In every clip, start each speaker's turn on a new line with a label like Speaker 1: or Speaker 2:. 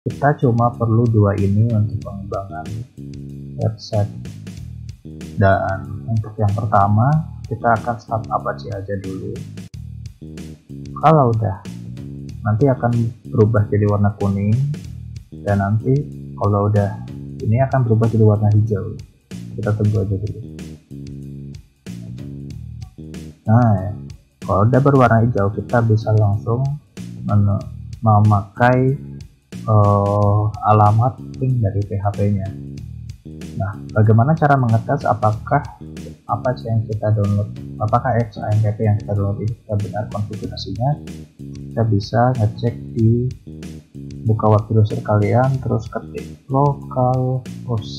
Speaker 1: kita cuma perlu dua ini untuk pengembangan website. Dan untuk yang pertama kita akan start Apache aja dulu. Kalau udah, nanti akan berubah jadi warna kuning, dan nanti kalau udah ini akan berubah jadi warna hijau. Kita tunggu aja dulu. Nah, kalau udah berwarna hijau kita bisa langsung memakai alamat link dari PHP-nya. Nah, bagaimana cara mengetes apakah Apache yang kita download, apakah XAMPP yang kita download ini sudah benar konfigurasinya? Kita bisa ngecek di buka web browser kalian, terus ketik localhost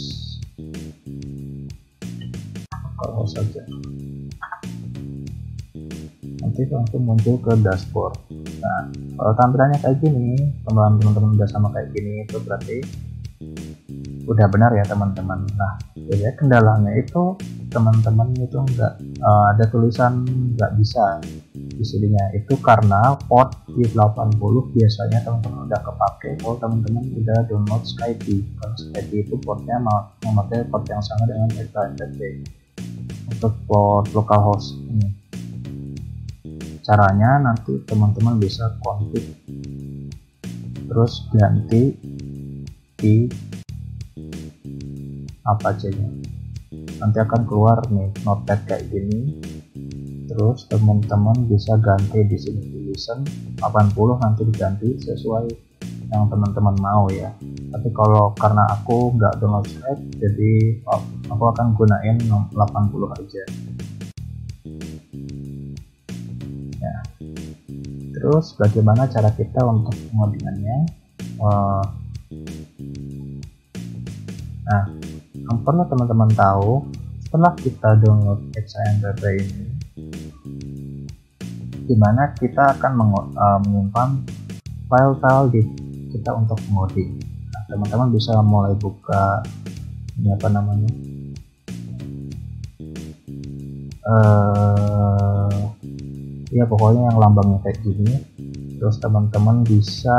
Speaker 1: saja. Nanti langsung muncul ke dashboard. Nah, kalau tampilannya kayak gini, teman-teman udah sama kayak gini, itu berarti udah benar ya teman-teman. Nah, jadi kendalanya itu teman-teman itu nggak ada tulisan nggak bisa di sininya, itu karena port di 80 biasanya teman-teman udah kepake kalau teman-teman udah download Skype. Kalau Skype itu portnya memakai port yang sama dengan XAMPP untuk port localhost ini. Caranya nanti teman-teman bisa config terus ganti di Apache-nya, nanti akan keluar nih notepad kayak gini. Terus teman-teman bisa ganti di sini tulisan 80, nanti diganti sesuai yang teman-teman mau ya. Tapi kalau karena aku nggak download Skype, jadi aku akan gunain 80 aja ya. Terus bagaimana cara kita untuk pengodingannya? Nah, yang perlu teman-teman tahu, setelah kita download XAMPP ini, dimana kita akan menyimpan file-file di kita untuk mengoding. Nah, teman-teman bisa mulai buka ini apa namanya, ya pokoknya yang lambangnya kayak gini. Terus teman-teman bisa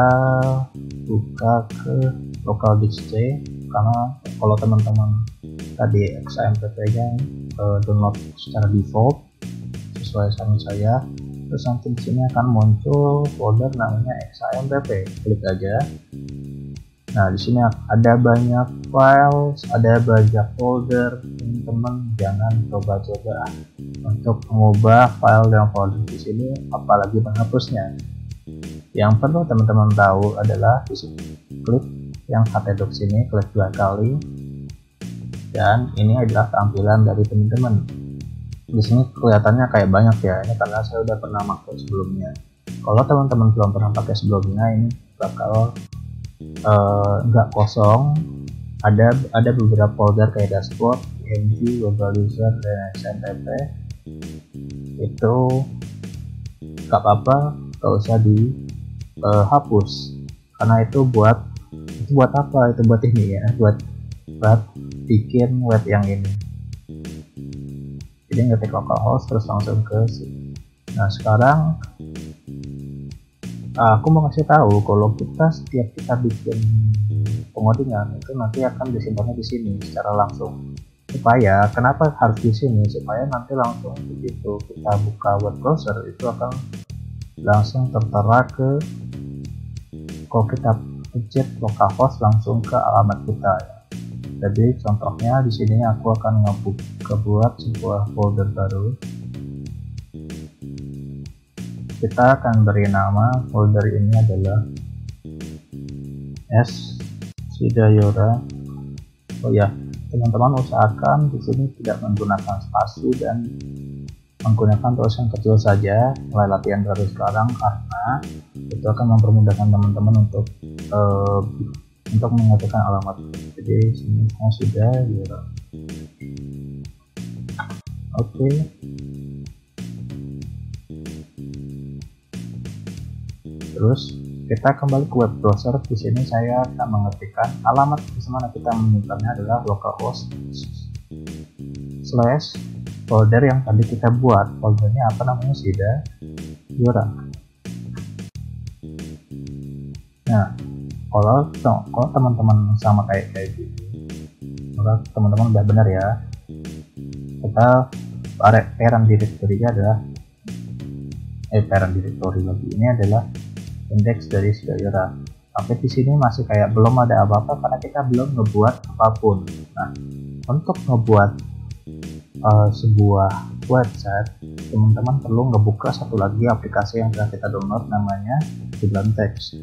Speaker 1: buka ke localdisk C, karena kalau teman-teman tadi XAMPP-nya download secara default sesuai saran saya, terus nanti di sini akan muncul folder namanya XAMPP, klik aja. Nah, di sini ada banyak file, ada banyak folder. Teman-teman jangan coba-coba untuk mengubah file dan folder di sini, apalagi menghapusnya. Yang perlu teman-teman tahu adalah di sini klik yang htdocs ini, klik 2 kali, dan ini adalah tampilan dari teman-teman. Di sini kelihatannya kayak banyak ya, ini karena saya udah pernah pakai sebelumnya. Kalau teman-teman belum pernah pakai sebelumnya, ini bakal nggak kosong. Ada beberapa folder kayak dashboard, img, global user, dan XAMPP. Itu nggak apa-apa, nggak usah dihapus, karena itu buat apa? Itu buat ini ya, buat bikin web yang ini. Jadi ngetik localhost terus langsung ke sini. Nah, sekarang aku mau kasih tahu kalau setiap kita bikin pengodingan itu nanti akan disimpannya di sini secara langsung. Supaya kenapa harus di sini? Supaya nanti langsung begitu kita buka web browser itu akan langsung tertera kalau kita pencet localhost langsung ke alamat kita ya. Jadi contohnya di sini aku akan buat sebuah folder baru. Kita akan beri nama folder ini adalah S Sidayora. Oh ya, teman-teman usahakan di sini tidak menggunakan spasi dan menggunakan tulisan kecil saja mulai latihan baru sekarang, karena itu akan mempermudahkan teman-teman untuk mengetikkan alamat. Jadi sini sudah ya. Oke. Terus kita kembali ke web browser. Di sini saya akan mengetikkan alamat di mana kita menyimpannya adalah localhost / folder yang tadi kita buat. Foldernya apa namanya? Sidayora. Nah, Kalau teman-teman sama kayak gitu, maka teman-teman udah benar ya. Kita parent directory adalah parent directory lagi, ini adalah indeks dari Sidayora. Tapi di sini masih kayak belum ada apa-apa karena kita belum ngebuat apapun. Nah, untuk ngebuat sebuah website, teman-teman perlu ngebuka satu lagi aplikasi yang sudah kita download, namanya Sublime Text.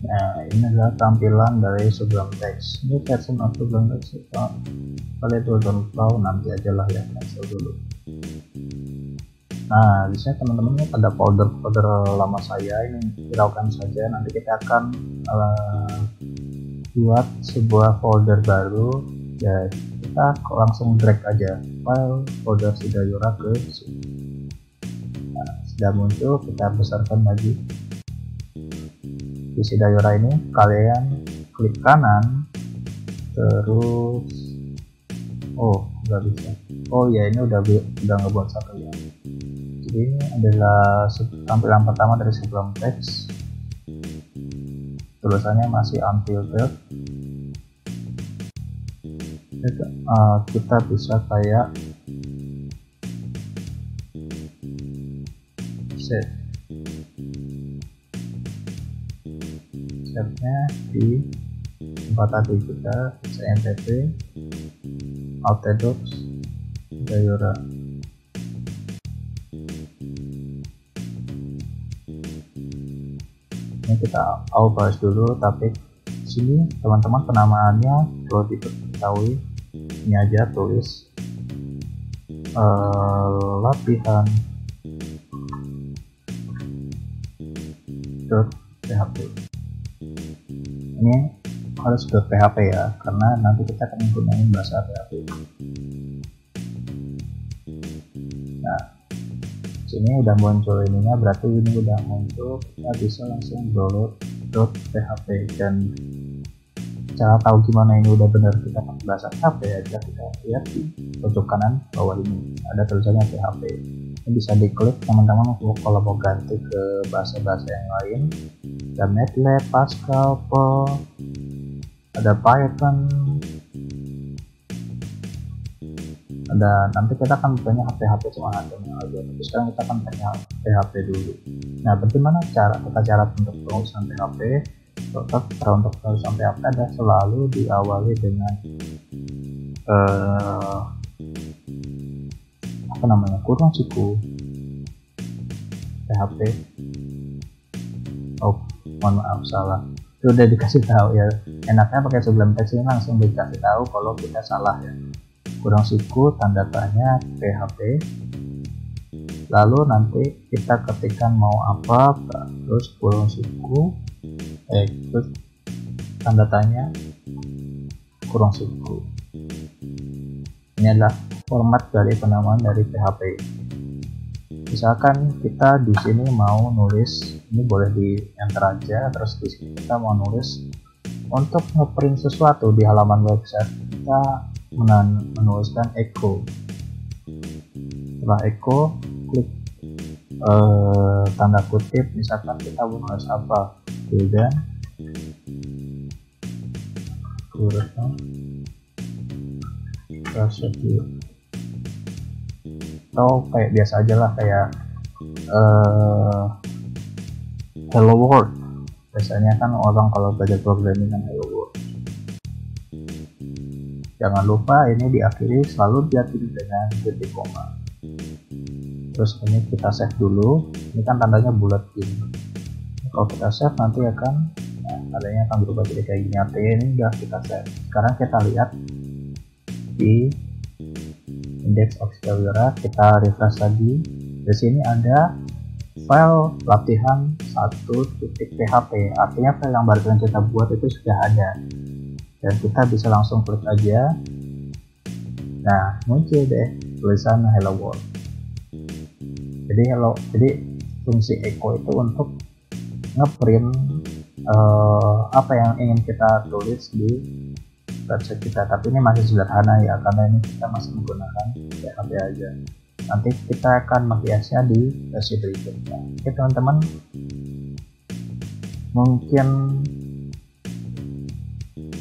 Speaker 1: Nah, ini adalah tampilan dari Sublime Text. Ini version of Sublime Text. Kalian belum tahu, nanti aja lah ya, cancel dulu. Nah, di sini teman-teman ada folder lama saya, ini hiraukan saja. Nanti kita akan buat sebuah folder baru. Ya, kita langsung drag aja file folder Sidayora ke sini. Nah, sudah muncul, kita besarkan lagi. Di Sidayora ini kalian klik kanan, terus nggak bisa. Ya, ini udah ngebuat satu ya. Jadi ini adalah tampilan pertama dari Sublime Text. Tulisannya masih unfiltered. Kita bisa kayak save-nya di tempat tadi, kita cmpp Autodocs Sidayora. Ini kita bahas dulu, tapi sini teman-teman penamaannya perlu diketahui. Ini aja tulis latihan .php. Ini harus .php ya, karena nanti kita akan menggunakan bahasa PHP. Nah, sini udah muncul ininya, berarti ini udah muncul, kita bisa langsung download .php. Dan cara tahu gimana ini udah benar kita pakai bahasa PHP aja, kita lihat di pojok kanan bawah ini ada tulisannya PHP. Ini bisa diklik teman-teman kalau mau ganti ke bahasa-bahasa yang lain. Ada MATLAB, Pascal, Perl, ada Python, ada, nanti kita akan punya PHP cuma HTML aja, tapi sekarang kita akan punya PHP dulu. Nah, bagaimana cara untuk pengurusan PHP? Tetap untuk pengurusan PHP ada selalu diawali dengan kurung siku PHP. Mohon maaf, salah. Itu udah dikasih tahu ya. Enaknya pakai Sublime Text ini langsung dikasih tahu kalau kita salah ya. Kurung siku tanda tanya PHP. Lalu nanti kita ketikkan mau apa, terus kurung siku, terus tanda tanya kurung siku. Ini adalah format dari penamaan dari PHP. Misalkan kita di sini mau nulis, ini boleh di enter aja, terus di sini kita mau nulis untuk ngeprint sesuatu di halaman website, kita menuliskan echo. Setelah echo, klik tanda kutip, misalkan kita mau nulis apa, dan atau kayak biasa aja lah, kayak hello world. Biasanya kan orang kalau belajar programming kan hello world. Jangan lupa ini diakhiri selalu diakhiri dengan titik koma. Terus ini kita save dulu. Ini kan tandanya bulat gini. Kalau kita save nanti akan tandanya akan berubah jadi kayak gini. Artinya ini udah kita save. Sekarang kita lihat di index of Sidayora, kita refresh lagi. Di sini ada file latihan 1.php, artinya file yang baru kita buat itu sudah ada, dan kita bisa langsung klik aja. Nah, muncul deh tulisan hello world. Jadi fungsi echo itu untuk ngeprint apa yang ingin kita tulis di website kita, tapi ini masih sederhana ya, karena ini kita masih menggunakan PHP aja. Nanti kita akan menghiasnya di versi berikutnya. Oke teman-teman, Mungkin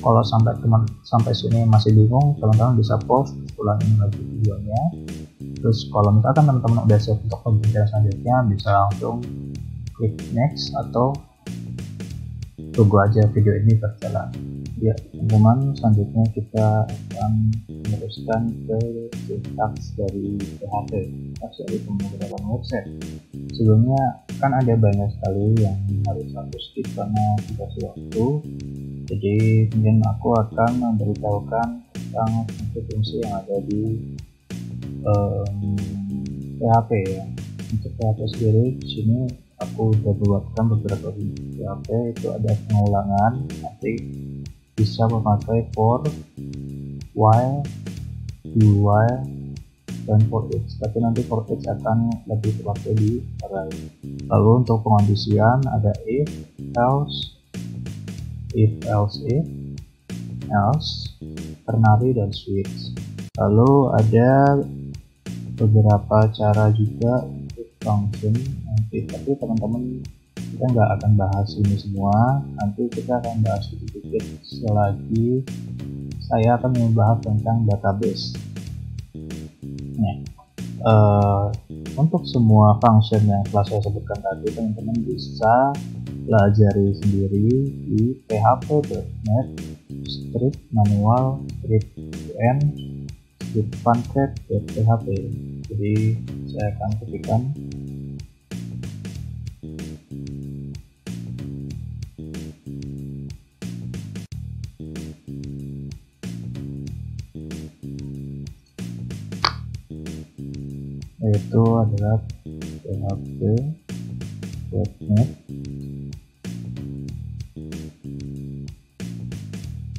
Speaker 1: kalau sampai sini masih bingung, teman-teman bisa pause, ulangin lagi videonya. Terus kalau misalkan teman-teman udah siap untuk pembelajaran selanjutnya, bisa langsung klik next atau tunggu aja video ini berjalan. Ya teman-teman, selanjutnya kita akan meneruskan ke sintaks dari PHP, sintaks dari pemrograman website. Sebelumnya kan ada banyak sekali yang harus aku skip karena durasi waktu, jadi mungkin aku akan memberitahukan tentang fungsi-fungsi yang ada di PHP ya. Untuk PHP sendiri di sini aku udah buatkan beberapa PHP, itu ada pengulangan, nanti bisa memakai for, while, do while, dan for each, tapi nanti for each akan lebih terpakai di array. Lalu untuk pengondisian ada if, else, else, ternary, dan switch. Lalu ada beberapa cara juga untuk function nanti, tapi teman-teman kita nggak akan bahas ini semua, nanti kita akan bahas sedikit selagi saya akan membahas tentang database. Nah, untuk semua function yang telah saya sebutkan tadi, teman-teman bisa pelajari sendiri di php.net script manual script un script funcret.php. Jadi saya akan ketikkan yaitu adalah php.net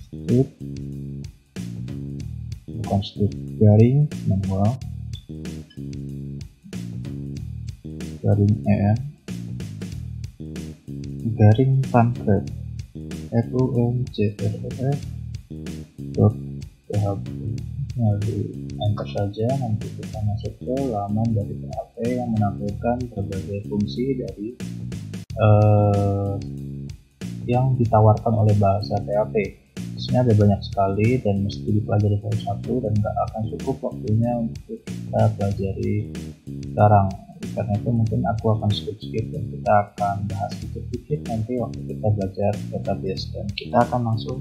Speaker 1: script, bukan script, garing manual garing en garing funcret funcret.php. Lalu enter saja, nanti kita masuk ke laman dari PHP yang menampilkan berbagai fungsi dari yang ditawarkan oleh bahasa PHP. Di sini ada banyak sekali dan mesti dipelajari satu-satu dan nggak akan cukup waktunya untuk kita pelajari sekarang. Karena itu mungkin aku akan skip dan kita akan bahas sedikit nanti waktu kita belajar database, dan kita akan langsung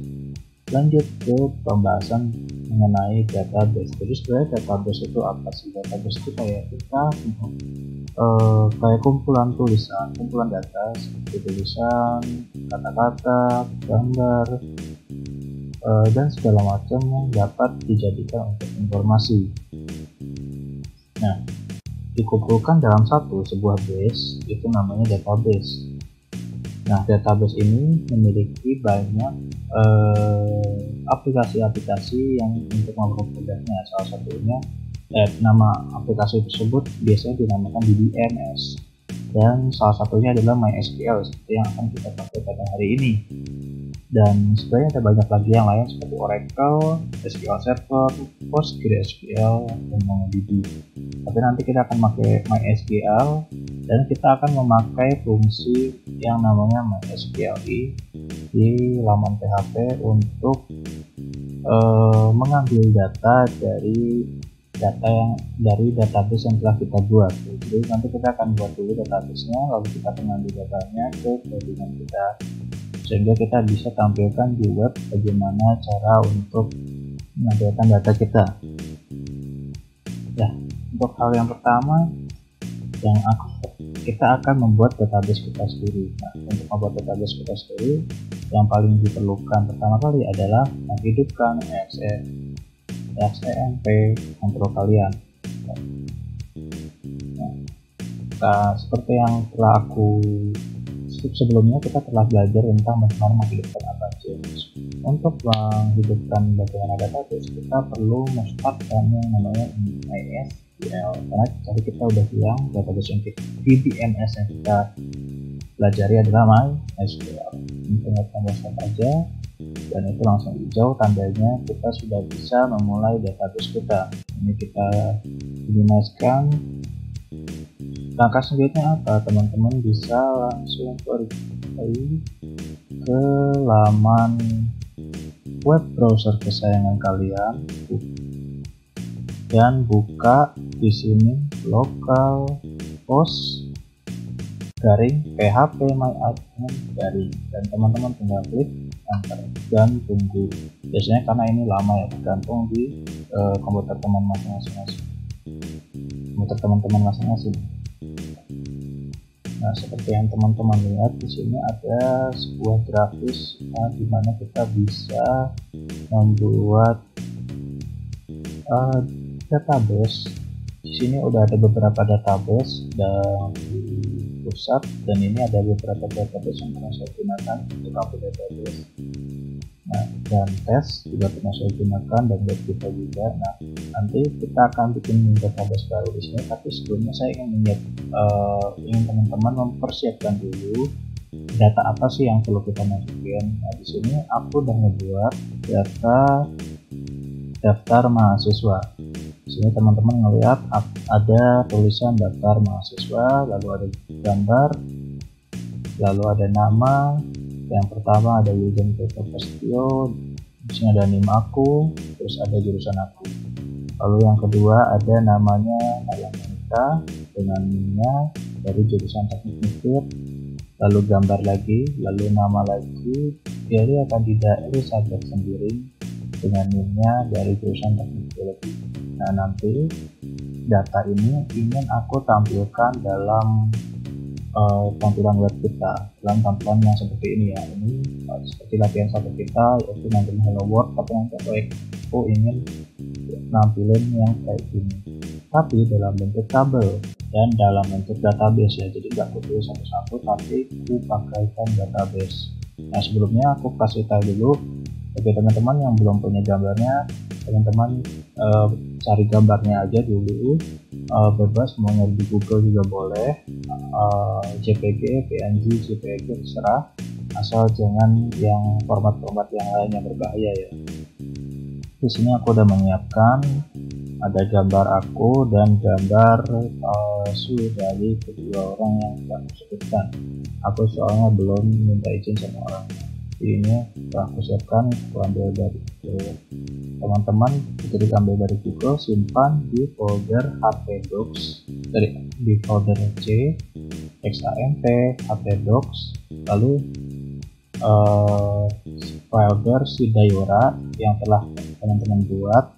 Speaker 1: lanjut ke pembahasan mengenai database. Jadi sebenarnya database itu apa sih? Database itu kayak kita kayak kumpulan tulisan, kumpulan data seperti tulisan, kata-kata, gambar, dan segala macam yang dapat dijadikan untuk informasi. Nah, dikumpulkan dalam sebuah base, itu namanya database. Nah, database ini memiliki banyak aplikasi-aplikasi yang untuk mempermudahnya. Salah satunya nama aplikasi tersebut biasanya dinamakan DBMS, dan salah satunya adalah MySQL seperti yang akan kita pakai pada hari ini. Dan sebenarnya ada banyak lagi yang lain seperti Oracle, SQL Server, PostgreSQL, dan MongoDB. Tapi nanti kita akan pakai MySQL dan kita akan memakai fungsi yang namanya MySQLi di laman PHP untuk mengambil data dari database yang telah kita buat. Jadi nanti kita akan buat dulu database-nya, lalu kita akan ambil datanya ke jaringan kita, sehingga kita bisa tampilkan di web bagaimana cara untuk menampilkan data kita. Ya, untuk hal yang pertama kita akan membuat database kita sendiri. Nah, untuk membuat database kita sendiri, yang paling diperlukan pertama kali adalah menghidupkan XAMPP kontrol kalian. Nah, seperti yang telah aku sebelumnya, kita telah belajar tentang bagaimana menghidupkan Apache. Untuk menghidupkan bagaimana database, kita perlu menstart yang namanya MySQL, karena tadi kita udah bilang database yang DBMS yang kita pelajari adalah MySQL. Ini tinggal tombol start aja, dan itu langsung hijau tandanya kita sudah bisa memulai database kita. Ini kita minimizekan. Langkah selanjutnya apa? Teman-teman bisa langsung sampai ke laman web browser kesayangan kalian dan buka di sini localhost garing phpMyAdmin garing, dan teman-teman tinggal klik enter dan tunggu. Biasanya karena ini lama ya, tergantung di komputer teman-teman masing-masing. Nah, seperti yang teman-teman lihat di sini ada sebuah grafis di mana kita bisa membuat database. Di sini udah ada beberapa database dan di pusat, dan ini ada beberapa database yang pernah saya gunakan untuk upload database. Nah, dan tes juga pernah saya gunakan, dan web kita juga. Nah, nanti kita akan bikin database baru di sini, tapi sebelumnya saya ingin teman-teman mempersiapkan dulu data apa sih yang perlu kita masukin. Nah, di sini aku udah ngebuat daftar mahasiswa. Di sini teman-teman ngelihat ada tulisan daftar mahasiswa, lalu ada gambar, lalu ada nama. Yang pertama ada William Peter Pastio, di sini ada NIM aku, terus ada jurusan aku. Lalu yang kedua ada namanya Nayang Monica dengan NIM-nya dari jurusan teknik nuklir, lalu gambar lagi, lalu nama lagi. Jadi akan di subjek sendiri dengan NIM-nya dari jurusan teknik biologi. Nah, nanti data ini ingin aku tampilkan dalam tampilan web kita, dalam tampilan yang seperti ini ya. Ini seperti latihan satu kita, yaitu nampilin hello world, tapi nanti aku ingin nampilin yang kayak gini, tapi dalam bentuk tabel dan dalam bentuk database ya. Jadi nggak aku tulis satu-satu, tapi aku pakaikan database. Nah, sebelumnya aku kasih tahu dulu bagi teman-teman yang belum punya gambarnya, teman-teman cari gambarnya aja dulu, bebas mau nyari di Google juga boleh, JPG, PNG, JPG terserah, asal jangan yang format-format yang lain yang berbahaya ya. Di sini aku udah menyiapkan ada gambar aku dan gambar palsu dari kedua orang yang tidak aku sebutkan. Aku soalnya belum minta izin sama orang. Ini telah aku siapkan, aku ambil dari teman-teman, itu diambil dari Google, simpan di folder HP Docs, di folder C, XAMPP, HP Docs, lalu folder Sidayora yang telah teman-teman buat.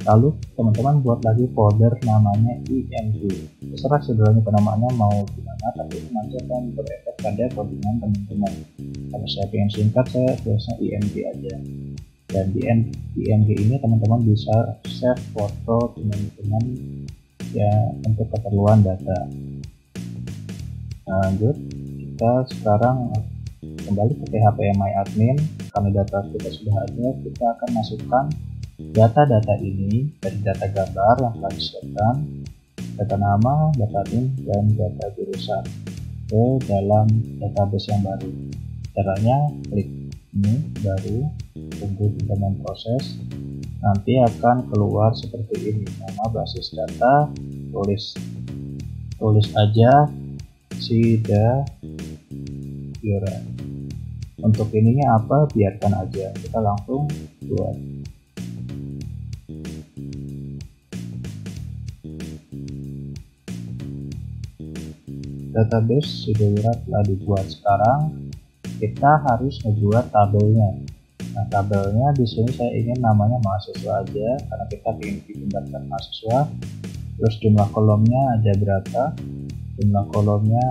Speaker 1: Lalu teman-teman buat lagi folder namanya IMG. Terserah sebenarnya penamaannya mau gimana, tapi nanti akan berefek pada codingan teman-teman. Kalau saya ingin singkat, saya biasanya IMG aja. Dan di IMG ini teman-teman bisa save foto teman-teman ya untuk keperluan data. Nah, lanjut, kita sekarang kembali ke phpMyAdmin. Karena data kita sudah ada, kita akan masukkan data-data ini dari data gambar yang telah disiapkan, data nama, data NIM, dan data jurusan ke dalam database yang baru. Caranya klik ini baru, tunggu kita memproses, nanti akan keluar seperti ini. Nama basis data, tulis aja Sidayora. Untuk ininya apa, biarkan aja, kita langsung buat. Database Sidayora telah dibuat. Sekarang kita harus membuat tabelnya. Nah, tabelnya di sini saya ingin namanya mahasiswa aja, karena kita ingin bikin daftar mahasiswa. Terus jumlah kolomnya ada berapa? Jumlah kolomnya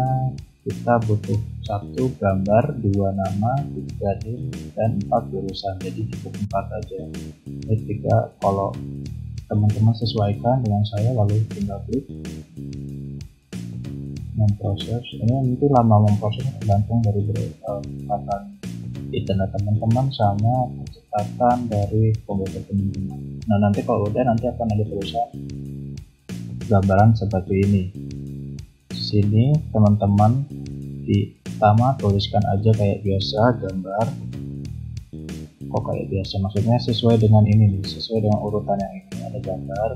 Speaker 1: kita butuh 1 gambar, 2 nama, 3 NIM, dan 4 jurusan. Jadi cukup 4 aja. Ini 3. Kalau teman-teman sesuaikan dengan saya, lalu tinggal klik memproses. Ini nanti lama memprosesnya tergantung dari kecepatan internet teman-teman sama kecepatan dari komputer teman-teman. Nah, nanti kalau udah, nanti akan ada tulisan gambaran seperti ini. Di sini teman-teman di pertama tuliskan aja kayak biasa gambar. Kok kayak biasa, maksudnya sesuai dengan ini nih, sesuai dengan urutan yang ini. Ada gambar,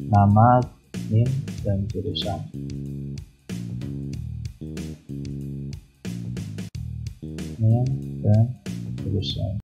Speaker 1: nama, NIM, dan jurusan. dan seterusnya.